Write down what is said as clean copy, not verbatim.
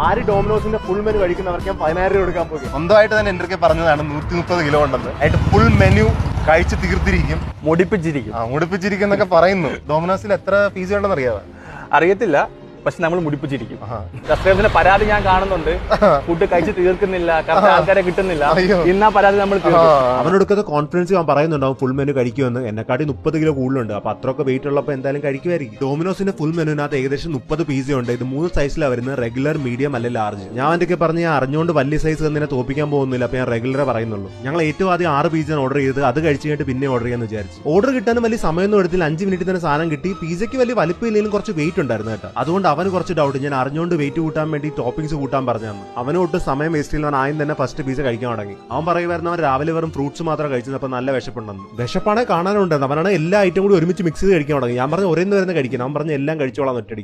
ആര് ഡോമിനോസിന്റെ full menu കഴിക്കുന്നവർക്ക് ഞാൻ 10,000 രൂപ കൊടുക്കാൻ പോകും. സ്വന്തമായിട്ട് തന്നെ എൻ്റെ പറഞ്ഞതാണ് 130 കിലോ ഉണ്ടെന്ന്. ആയിട്ട് ഫുൾ മെനു കഴിച്ച് തീർത്തിരിക്കും, മുടിപ്പിച്ചിരിക്കും എന്നൊക്കെ പറയുന്നു. ഡോമിനോസിൽ എത്ര പീസ് ഉണ്ടെന്ന് അറിയാമോ? അറിയത്തില്ല, പക്ഷെ നമ്മൾ മുടിപ്പിച്ചിരിക്കും. കസ്റ്റമേഴ്സിന്റെ പരാതി ഞാൻ കാണുന്നുണ്ട്, ഫുഡ് കഴിച്ച് തീർക്കുന്നില്ല, കറക്റ്റ് ആൾക്കാരെ കിട്ടുന്നില്ല. ഇന്നാ പരാതി നമ്മൾ അവനോടൊക്കെ കോൺഫിഡൻസ് ഞാൻ പറയുന്നുണ്ടാവും ഫുൾ മെനു കഴിക്കുമെന്ന്. എന്നെക്കാട്ടി 30 കിലോ കൂടുതലുണ്ട്, അപ്പൊ അത്രയൊക്കെ വെയിറ്റ് ഉള്ളപ്പോൾ എന്തായാലും കഴിക്കുമായിരിക്കും. ഡോമിനോസിന്റെ ഫുൾ മെനുവിനകത്ത് ഏകദേശം 30 പീസ് ഉണ്ട്. ഇത് 3 സൈസിലാണ് വരുന്നത്, റെഗുലർ, മീഡിയം അല്ലെ ലാർജ്. ഞാൻ എന്തൊക്കെ പറഞ്ഞ് ഞാൻ അറിഞ്ഞുകൊണ്ട് വലിയ സൈസ് തന്നെ തോപ്പിക്കാൻ പോകുന്നില്ല, അപ്പൊ ഞാൻ റെഗുലർ പറയുന്നുള്ളൂ. ഞങ്ങൾ ഏറ്റവും ആദ്യം 6 പീസാണ് ഓർഡർ ചെയ്ത്, അത് കഴിച്ച് കഴിഞ്ഞിട്ട് പിന്നെ ഓർഡർ ചെയ്യാന്ന് വിചാരിച്ചു. ഓർഡർ കിട്ടാനും വലിയ സമയമൊന്നും എടുത്തില്ല, 5 മിനിറ്റ് തന്നെ സാധനം കിട്ടി. പിസയ്ക്ക് വലിയ വലിപ്പമില്ലെങ്കിലും കുറച്ച് വെയിറ്റ് ഉണ്ടായിരുന്നു കേട്ടോ. അതുകൊണ്ട് അവന് കുറച്ച് ഡൗട്ട്, ഞാൻ അറിഞ്ഞുകൊണ്ട് വെയിറ്റ് കൂട്ടാൻ വേണ്ടി ടോപ്പിംഗ്സ് കൂട്ടാൻ പറഞ്ഞു. അവന് ഒട്ടും സമയം വേസ്റ്റ് ചെയ്യൽ, ആദ്യം തന്നെ ഫസ്റ്റ് പീസ് കഴിക്കാൻ തുടങ്ങി. അവൻ പറയുമായിരുന്നു അവൻ രാവിലെ വെറും ഫ്രൂട്ട്സ് മാത്രം കഴിച്ചത്, അപ്പൊ നല്ല വിശപ്പുണ്ടെന്ന്. വിശപ്പാണെ കാണാനുണ്ടെന്ന്. അവനാണ് എല്ലാ ഐറ്റം കൂടി ഒരുമിച്ച് മിക്സ് ചെയ്ത് കഴിക്കാൻ തുടങ്ങി. ഞാൻ പറഞ്ഞു ഒരേന്ന് വരുന്ന കഴിക്കണം, അവൻ പറഞ്ഞ് എല്ലാം കഴിച്ചോളാം ഒറ്റടി.